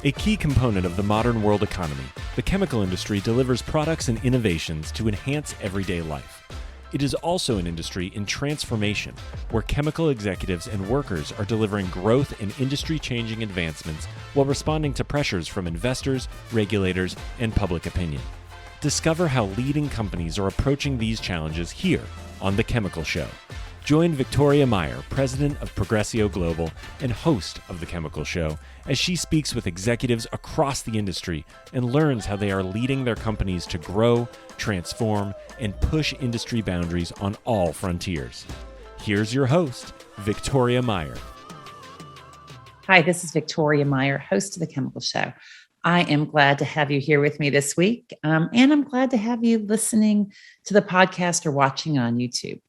A key component of the modern world economy, the chemical industry delivers products and innovations to enhance everyday life. It is also an industry in transformation, where chemical executives and workers are delivering growth and industry-changing advancements while responding to pressures from investors, regulators, and public opinion. Discover how leading companies are approaching these challenges here on The Chemical Show. Join Victoria Meyer, president of Progressio Global and host of The Chemical Show, as she speaks with executives across the industry and learns how they are leading their companies to grow, transform, and push industry boundaries on all frontiers. Here's your host, Victoria Meyer. Hi, this is Victoria Meyer, host of The Chemical Show. I am glad to have you here with me this week, and I'm glad to have you listening to the podcast or watching on YouTube.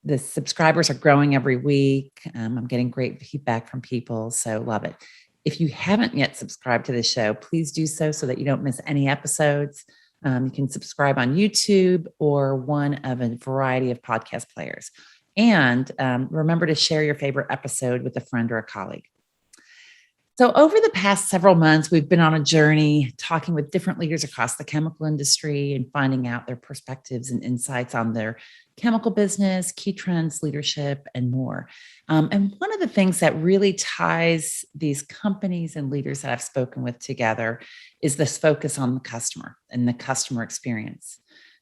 The subscribers are growing every week. I'm getting great feedback from people, so love it. If you haven't yet subscribed to the show, please do so that you don't miss any episodes. You can subscribe on YouTube or one of a variety of podcast players. And remember to share your favorite episode with a friend or a colleague. So over the past several months, we've been on a journey talking with different leaders across the chemical industry and finding out their perspectives and insights on their chemical business, key trends, leadership, and more. And one of the things that really ties these companies and leaders that I've spoken with together is this focus on the customer and the customer experience,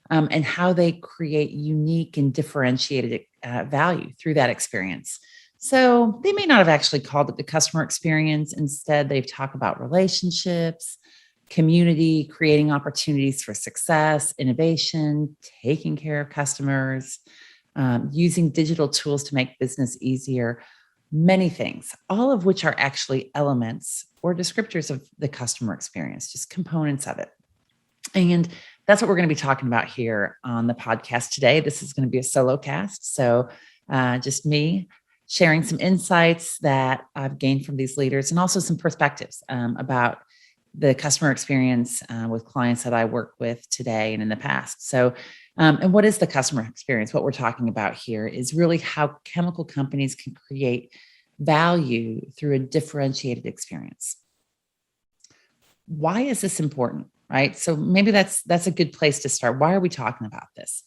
and how they create unique and differentiated value through that experience. So they may not have actually called it the customer experience. Instead, they've talked about relationships, community, creating opportunities for success, innovation, taking care of customers, using digital tools to make business easier, many things, all of which are actually elements or descriptors of the customer experience, just components of it. And that's what we're going to be talking about here on the podcast today. This is going to be a solo cast. So just me sharing some insights that I've gained from these leaders and also some perspectives about the customer experience with clients that I work with today and in the past. So, and what is the customer experience? What we're talking about here is really how chemical companies can create value through a differentiated experience. Why is this important, right? So maybe that's a good place to start. Why are we talking about this?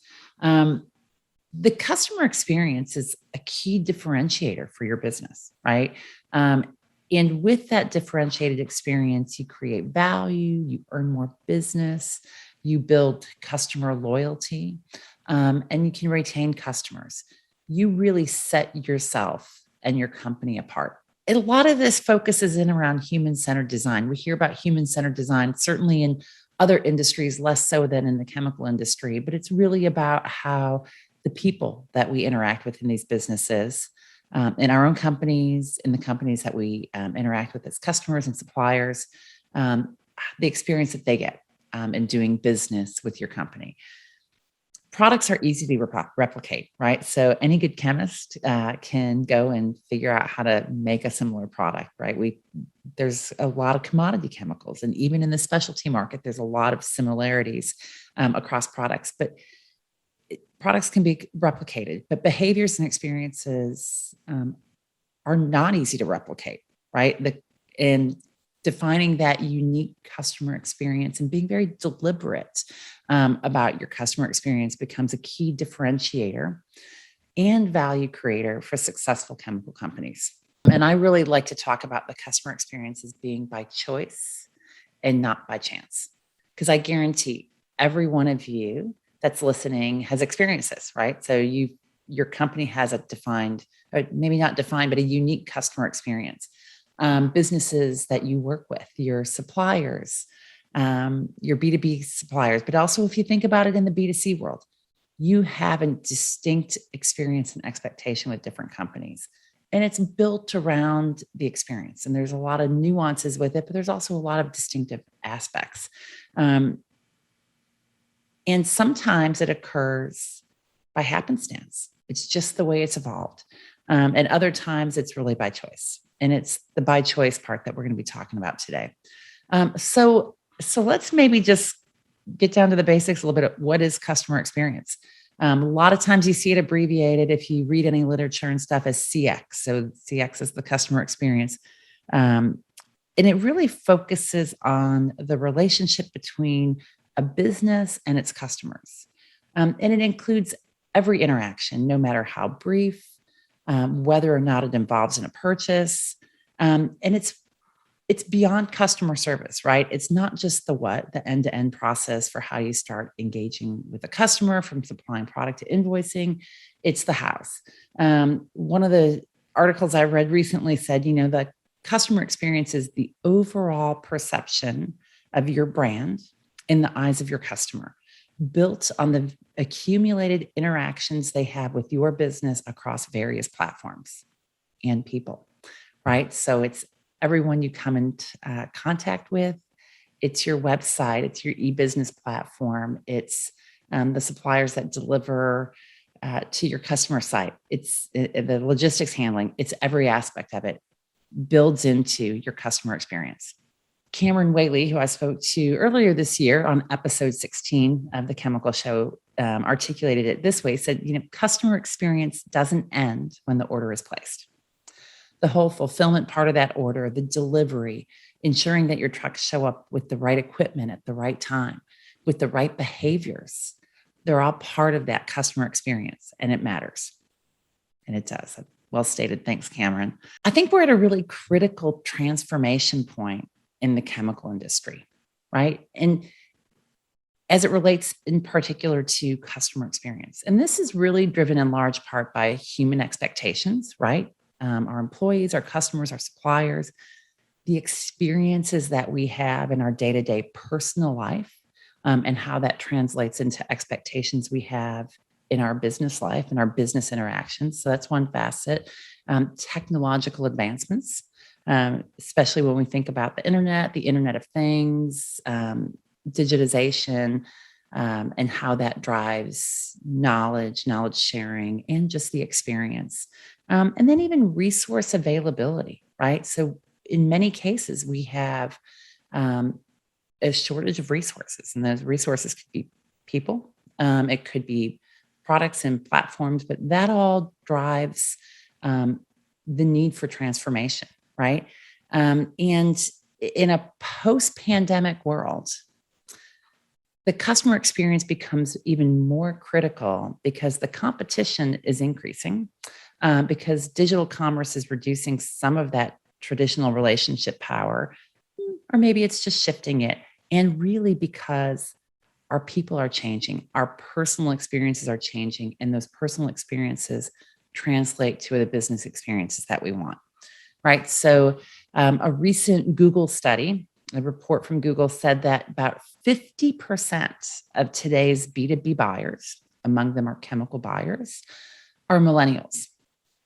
The customer experience is a key differentiator for your business, right? And with that differentiated experience, you create value, you earn more business, you build customer loyalty, and you can retain customers. You really set yourself and your company apart. A lot of this focuses in around human-centered design. We hear about human-centered design, certainly in other industries, less so than in the chemical industry, but it's really about how the people that we interact with in these businesses, in our own companies, in the companies that we interact with as customers and suppliers, the experience that they get in doing business with your company. Products are easy to replicate, right? So any good chemist can go and figure out how to make a similar product, right? There's a lot of commodity chemicals, and even in the specialty market, there's a lot of similarities across products, but products can be replicated, but behaviors and experiences are not easy to replicate, right? And defining that unique customer experience and being very deliberate about your customer experience becomes a key differentiator and value creator for successful chemical companies. And I really like to talk about the customer experience as being by choice and not by chance, because I guarantee every one of you that's listening has experienced this, right? So your company has a defined, or maybe not defined, but a unique customer experience. Businesses that you work with, your suppliers, your B2B suppliers, but also if you think about it in the B2C world, you have a distinct experience and expectation with different companies. And it's built around the experience. And there's a lot of nuances with it, but there's also a lot of distinctive aspects. And sometimes it occurs by happenstance. It's just the way it's evolved. And other times it's really by choice. And it's the by choice part that we're going to be talking about today. So let's maybe just get down to the basics a little bit of what is customer experience. A lot of times you see it abbreviated if you read any literature and stuff as CX. So CX is the customer experience. And it really focuses on the relationship between a business and its customers. And it includes every interaction, no matter how brief, whether or not it involves in a purchase. And it's beyond customer service, right? It's not just the what, the end-to-end process for how you start engaging with the customer, from supplying product to invoicing. It's the hows. One of the articles I read recently said, the customer experience is the overall perception of your brand in the eyes of your customer, built on the accumulated interactions they have with your business across various platforms and people, right? So it's everyone you come in contact with. It's your website, it's your e-business platform, it's the suppliers that deliver to your customer site, it's the logistics handling, it's every aspect of it builds into your customer experience. Cameron Whaley, who I spoke to earlier this year on episode 16 of The Chemical Show, articulated it this way, said, customer experience doesn't end when the order is placed. The whole fulfillment part of that order, the delivery, ensuring that your trucks show up with the right equipment at the right time, with the right behaviors, they're all part of that customer experience, and it matters. And it does. Well stated. Thanks, Cameron. I think we're at a really critical transformation point in the chemical industry, right? And as it relates in particular to customer experience. And this is really driven in large part by human expectations, right? Our employees, our customers, our suppliers, the experiences that we have in our day-to-day personal life, and how that translates into expectations we have in our business life and our business interactions. So that's one facet. Technological advancements, especially when we think about the Internet of Things, digitization, and how that drives knowledge sharing, and just the experience. And then even resource availability, right? So in many cases, we have a shortage of resources, and those resources could be people, it could be products and platforms, but that all drives the need for transformation, right? And in a post-pandemic world, the customer experience becomes even more critical because the competition is increasing, because digital commerce is reducing some of that traditional relationship power, or maybe it's just shifting it. And really because our people are changing, our personal experiences are changing, and those personal experiences translate to the business experiences that we want, right? So a recent Google study, a report from Google, said that about 50% of today's B2B buyers, among them are chemical buyers, are millennials,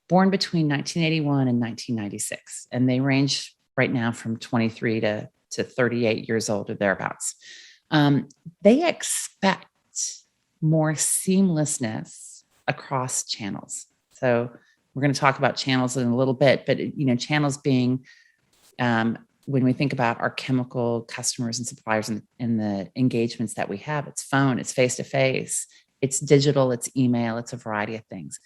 born between 1981 and 1996. And they range right now from 23 to 38 years old or thereabouts. They expect more seamlessness across channels. So we're going to talk about channels in a little bit, but channels being when we think about our chemical customers and suppliers and the engagements that we have, it's phone, it's face-to-face, it's digital, it's email, it's a variety of things.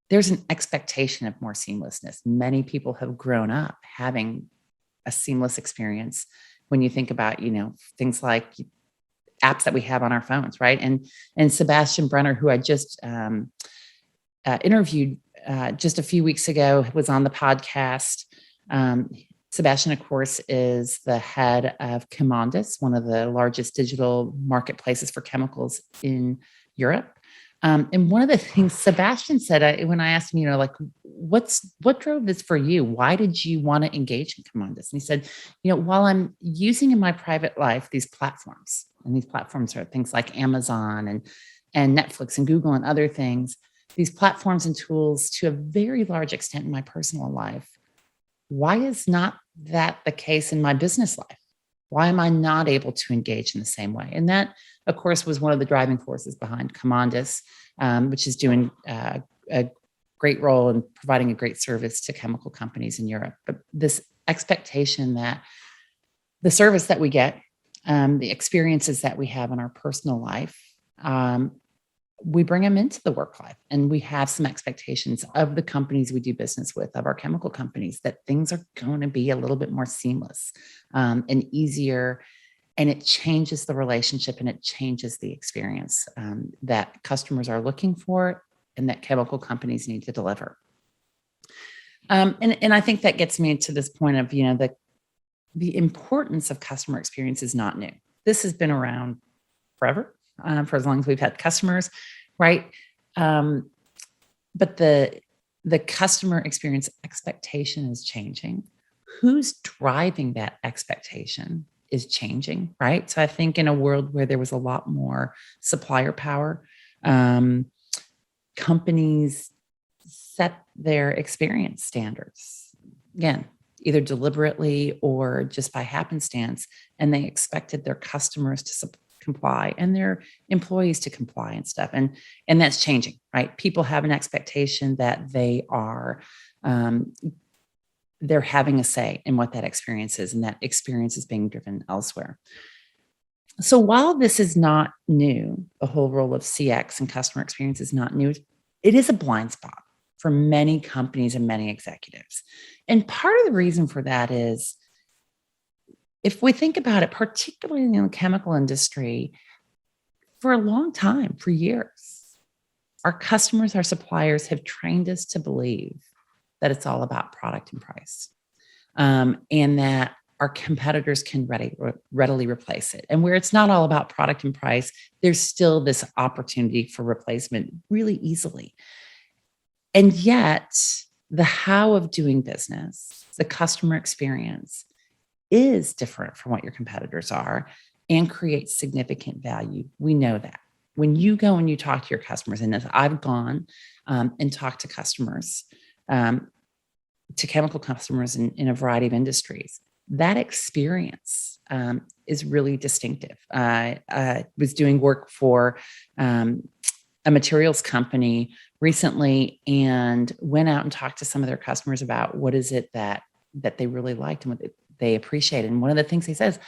There's an expectation of more seamlessness. Many people have grown up having a seamless experience when you think about, things like apps that we have on our phones, right? And Sebastian Brenner, who I just interviewed just a few weeks ago, was on the podcast. Sebastian, of course, is the head of Commandus, one of the largest digital marketplaces for chemicals in Europe. And one of the things Sebastian said, when I asked him, what drove this for you? Why did you want to engage in Commandus? And he said, while I'm using in my private life these platforms, and these platforms are things like Amazon and Netflix and Google and other things, these platforms and tools to a very large extent in my personal life, why is not that the case in my business life? Why am I not able to engage in the same way? And that, of course, was one of the driving forces behind Commandus, which is doing a great role in providing a great service to chemical companies in Europe. But this expectation that the service that we get, the experiences that we have in our personal life, we bring them into the work life, and we have some expectations of the companies we do business with, of our chemical companies, that things are going to be a little bit more seamless and easier. And it changes the relationship, and it changes the experience that customers are looking for and that chemical companies need to deliver. And I think that gets me to this point of, the importance of customer experience is not new. This has been around forever, for as long as we've had customers, right? But the customer experience expectation is changing. Who's driving that expectation is changing, right? So I think in a world where there was a lot more supplier power, um, companies set their experience standards. Again, either deliberately or just by happenstance, and they expected their customers to comply and their employees to comply and stuff. And that's changing, right? People have an expectation that um, they're having a say in what that experience is, and that experience is being driven elsewhere. So while this is not new, the whole role of CX and customer experience is not new, it is a blind spot for many companies and many executives. And part of the reason for that is, if we think about it, particularly in the chemical industry, for a long time, for years, our customers, our suppliers have trained us to believe that it's all about product and price, and that our competitors can readily replace it. And where it's not all about product and price, there's still this opportunity for replacement really easily. And yet, the how of doing business, the customer experience, is different from what your competitors are and creates significant value. We know that. When you go and you talk to your customers, and as I've gone and talked to customers, to chemical customers in a variety of industries, that experience is really distinctive. I was doing work for a materials company recently, and went out and talked to some of their customers about what is it that they really liked and what they appreciated. And one of the things they says,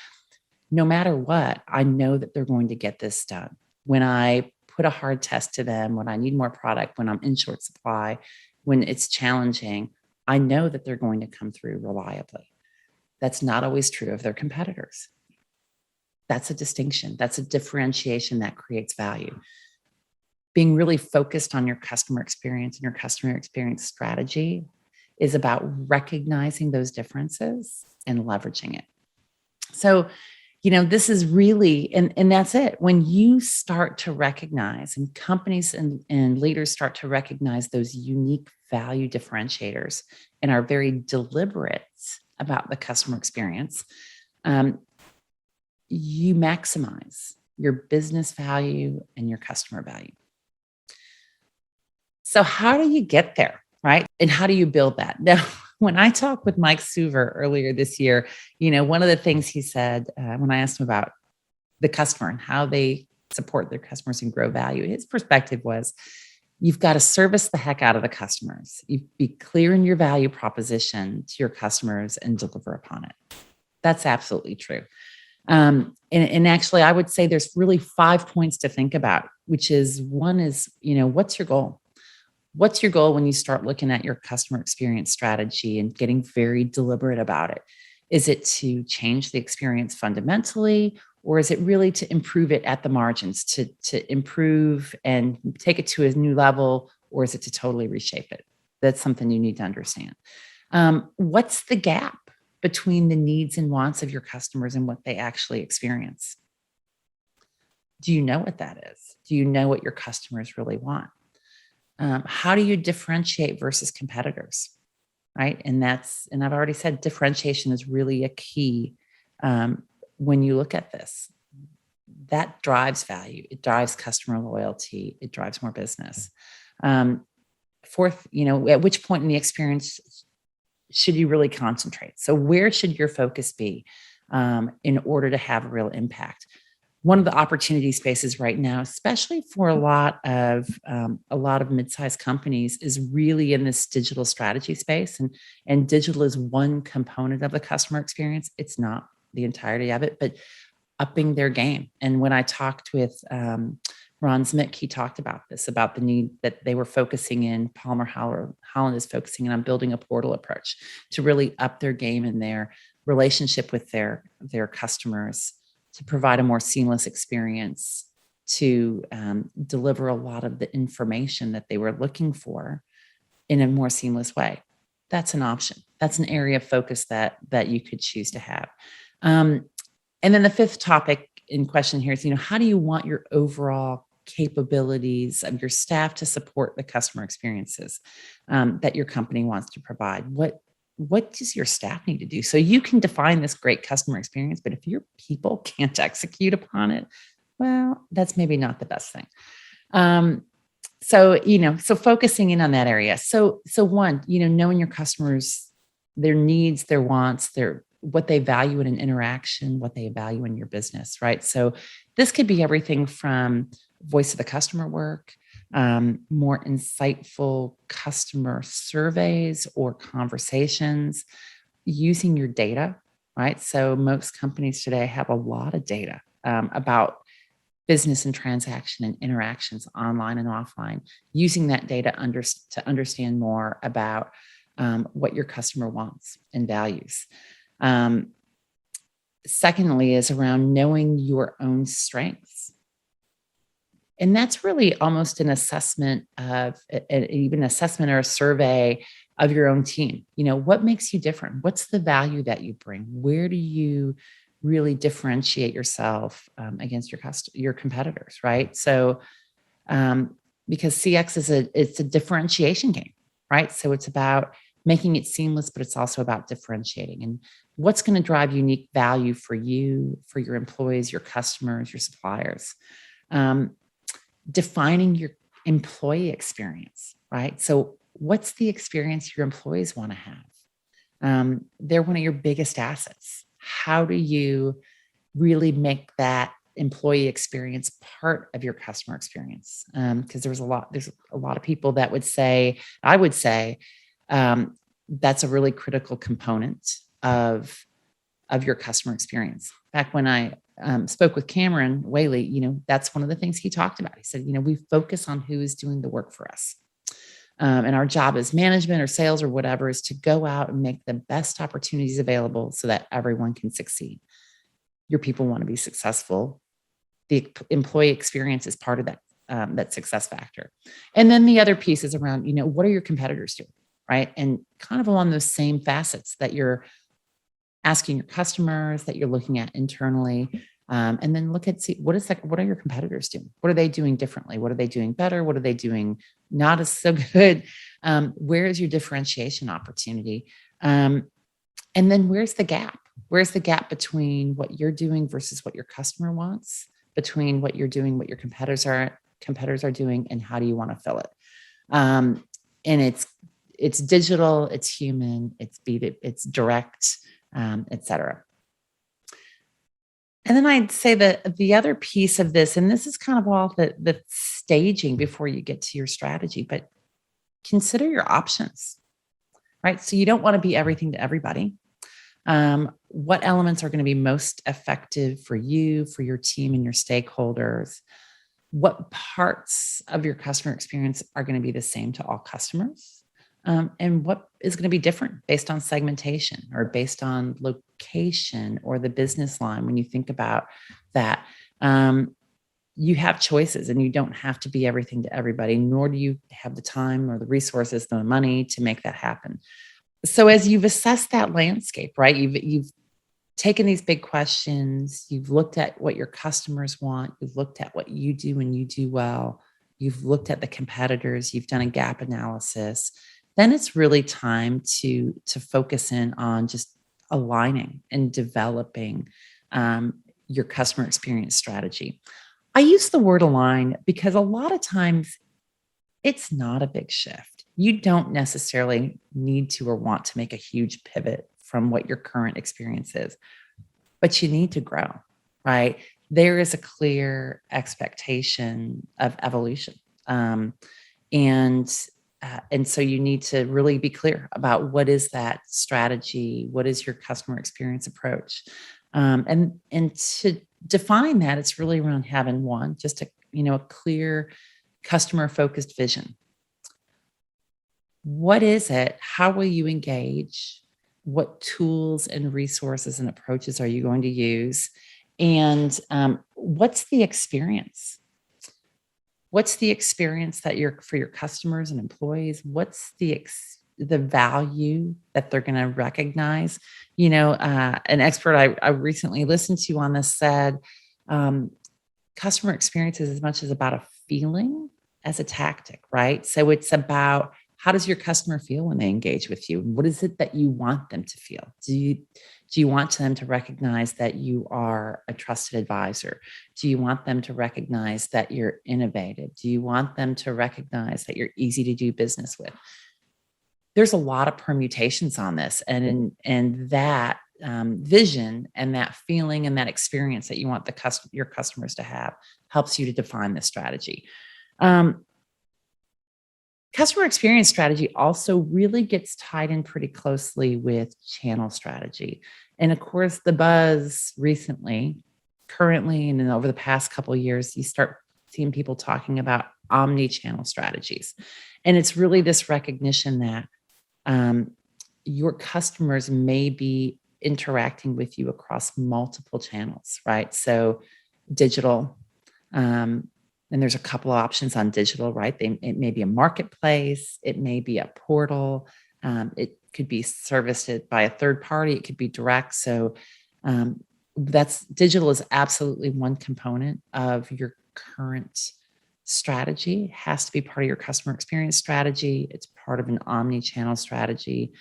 no matter what, I know that they're going to get this done. When I put a hard test to them, when I need more product, when I'm in short supply, when it's challenging, I know that they're going to come through reliably. That's not always true of their competitors. That's a distinction. That's a differentiation that creates value. Being really focused on your customer experience and your customer experience strategy is about recognizing those differences and leveraging it. So, this is really, and that's it. When you start to recognize, and companies and leaders start to recognize those unique value differentiators and are very deliberate about the customer experience, you maximize your business value and your customer value. So how do you get there, right? And how do you build that? Now, when I talked with Mike Suver earlier this year, one of the things he said when I asked him about the customer and how they support their customers and grow value, his perspective was, you've got to service the heck out of the customers. You be clear in your value proposition to your customers and deliver upon it. That's absolutely true. And actually, I would say there's really 5 points to think about, which is, one is, what's your goal? What's your goal when you start looking at your customer experience strategy and getting very deliberate about it? Is it to change the experience fundamentally, or is it really to improve it at the margins, to improve and take it to a new level, or is it to totally reshape it? That's something you need to understand. What's the gap between the needs and wants of your customers and what they actually experience? Do you know what that is? Do you know what your customers really want? How do you differentiate versus competitors, right? And I've already said differentiation is really a key when you look at this. That drives value. It drives customer loyalty. It drives more business. Fourth, at which point in the experience should you really concentrate? So where should your focus be in order to have a real impact? One of the opportunity spaces right now, especially for a lot of mid-sized companies, is really in this digital strategy space. And digital is one component of the customer experience. It's not the entirety of it, but upping their game. And when I talked with Ron Zmick, he talked about this, about the need that they were focusing in, Palmer Holland is focusing in on building a portal approach to really up their game in their relationship with their customers, to provide a more seamless experience, to deliver a lot of the information that they were looking for in a more seamless way. That's an option. That's an area of focus that you could choose to have. And then the fifth topic in question here is, how do you want your overall capabilities of your staff to support the customer experiences that your company wants to provide? What does your staff need to do? So you can define this great customer experience, but if your people can't execute upon it, well, that's maybe not the best thing. So focusing in on that area. So one, knowing your customers, their needs, their wants, what they value in an interaction, what they value in your business, right? So this could be everything from voice of the customer work, more insightful customer surveys or conversations, using your data, right? So most companies today have a lot of data about business and transaction and interactions online and offline, using that data to understand more about what your customer wants and values. Secondly is around knowing your own strengths. And that's really almost an assessment of even assessment or a survey of your own team. What makes you different? What's the value that you bring? Where do you really differentiate yourself against your competitors, right? So, because CX it's a differentiation game, right? So it's about making it seamless, but it's also about differentiating and what's going to drive unique value for you, for your employees, your customers, your suppliers. Defining your employee experience, right? So what's the experience your employees want to have? They're one of your biggest assets. How do you really make that employee experience part of your customer experience? Because there's a lot of people that would say, I would say, that's a really critical component of your customer experience. Back when I spoke with Cameron Whaley, that's one of the things he talked about. He said, we focus on who is doing the work for us. And our job as management or sales or whatever is to go out and make the best opportunities available so that everyone can succeed. Your people want to be successful. The employee experience is part of that success factor. And then the other piece is around, what are your competitors doing, right? And kind of along those same facets that you're asking your customers, that you're looking at internally, and then what are your competitors doing? What are they doing differently? What are they doing better? What are they doing not as so good? Where is your differentiation opportunity? And then where's the gap? Where's the gap between what you're doing versus what your customer wants, between what you're doing, what your competitors are doing, and how do you want to fill it? And it's digital, it's human, it's direct, et cetera. And then I'd say that the other piece of this, and this is kind of all the staging before you get to your strategy, but consider your options, right? So you don't want to be everything to everybody. What elements are going to be most effective for you, for your team and your stakeholders? What parts of your customer experience are going to be the same to all customers? And what is going to be different based on segmentation or based on location or the business line? When you think about that, you have choices and you don't have to be everything to everybody, nor do you have the time or the resources, the money to make that happen. So as you've assessed that landscape, right, you've taken these big questions, you've looked at what your customers want, you've looked at what you do and you do well, you've looked at the competitors, you've done a gap analysis, then it's really time to focus in on just aligning and developing your customer experience strategy. I use the word align because a lot of times it's not a big shift. You don't necessarily need to or want to make a huge pivot from what your current experience is, but you need to grow, right? There is a clear expectation of evolution. And so you need to really be clear about what is that strategy, what is your customer experience approach, and to define that, it's really around having just a clear customer-focused vision. What is it? How will you engage? What tools and resources and approaches are you going to use? And what's the experience? What's the experience that for your customers and employees? What's the value that they're going to recognize? An expert I recently listened to on this said, customer experience is as much as about a feeling as a tactic, right? So it's about, how does your customer feel when they engage with you? What is it that you want them to feel? Do you want them to recognize that you are a trusted advisor? Do you want them to recognize that you're innovative? Do you want them to recognize that you're easy to do business with? There's a lot of permutations on this, and that vision and that feeling and that experience that you want your customers to have helps you to define the strategy. Customer experience strategy also really gets tied in pretty closely with channel strategy. And of course, the buzz currently, and then over the past couple of years, you start seeing people talking about omni-channel strategies. And it's really this recognition that your customers may be interacting with you across multiple channels, right? So digital, and there's a couple of options on digital, right? It may be a marketplace, it may be a portal, it could be serviced by a third party, it could be direct. So digital is absolutely one component of your current strategy. It has to be part of your customer experience strategy. It's part of an omni-channel strategy.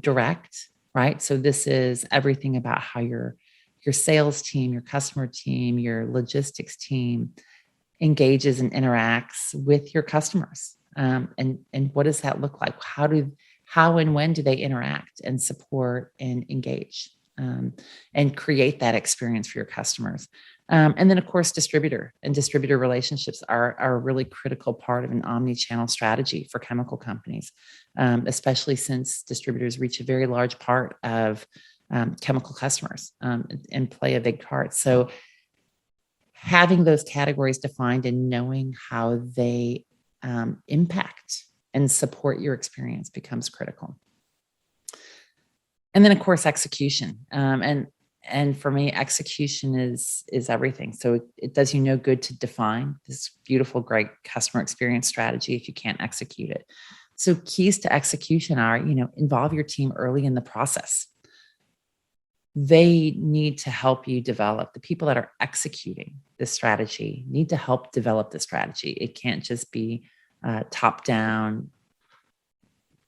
Direct, right? So this is everything about how your sales team, your customer team, your logistics team engages and interacts with your customers. And what does that look like? How and when do they interact and support and engage and create that experience for your customers? And then, of course, distributor relationships are a really critical part of an omni-channel strategy for chemical companies, especially since distributors reach a very large part of chemical customers and play a big part. So having those categories defined and knowing how they impact and support your experience becomes critical. And then, of course, execution. And for me, execution is everything. So it does you no good to define this beautiful, great customer experience strategy if you can't execute it. So keys to execution are, involve your team early in the process. They need to help you develop. The people that are executing this strategy need to help develop the strategy. It can't just be top down,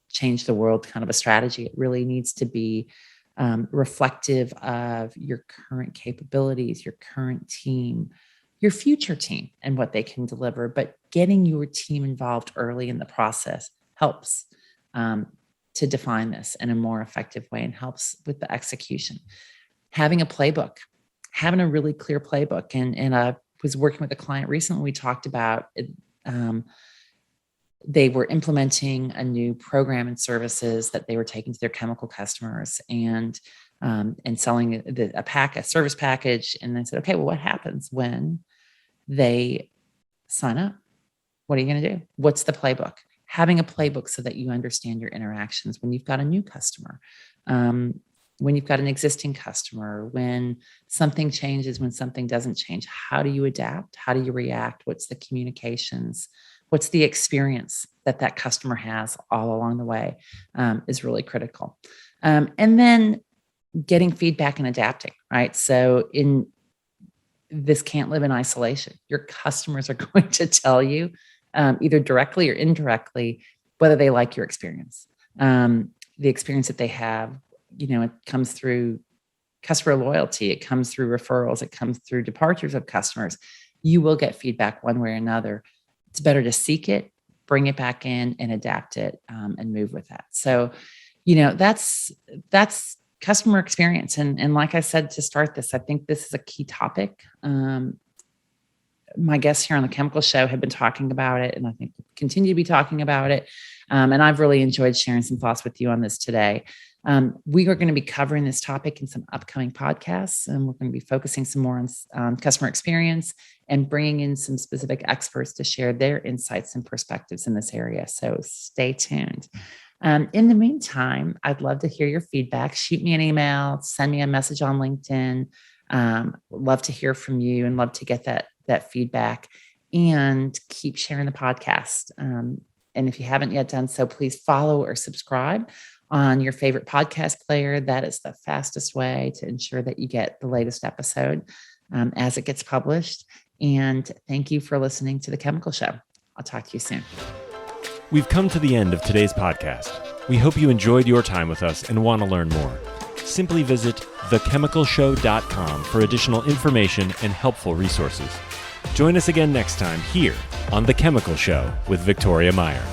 change the world kind of a strategy. It really needs to be reflective of your current capabilities, your current team, your future team, and what they can deliver. But getting your team involved early in the process helps to define this in a more effective way and helps with the execution. Having a playbook, having a really clear playbook. And I was working with a client recently. We talked about it, they were implementing a new program and services that they were taking to their chemical customers and selling a service package. And they said, okay, well, what happens when they sign up? What are you going to do? What's the playbook? Having a playbook so that you understand your interactions when you've got a new customer, when you've got an existing customer, when something changes, when something doesn't change. How do you adapt? How do you react? What's the communications? What's the experience that customer has all along the way is really critical. And then getting feedback and adapting, right? So this can't live in isolation. Your customers are going to tell you either directly or indirectly whether they like your experience. The experience that they have, it comes through customer loyalty, it comes through referrals, it comes through departures of customers. You will get feedback one way or another. It's better to seek it, bring it back in, and adapt it and move with that. So, that's customer experience. And like I said to start this, I think this is a key topic. My guests here on the Chemical Show have been talking about it, and I think we'll continue to be talking about it. And I've really enjoyed sharing some thoughts with you on this today. We are going to be covering this topic in some upcoming podcasts, and we're going to be focusing some more on customer experience and bringing in some specific experts to share their insights and perspectives in this area. So stay tuned. In the meantime, I'd love to hear your feedback. Shoot me an email, send me a message on LinkedIn. Love to hear from you and love to get that feedback, and keep sharing the podcast. And if you haven't yet done so, please follow or subscribe on your favorite podcast player. That is the fastest way to ensure that you get the latest episode as it gets published. And thank you for listening to The Chemical Show. I'll talk to you soon. We've come to the end of today's podcast. We hope you enjoyed your time with us and want to learn more. Simply visit thechemicalshow.com for additional information and helpful resources. Join us again next time here on The Chemical Show with Victoria Meyer.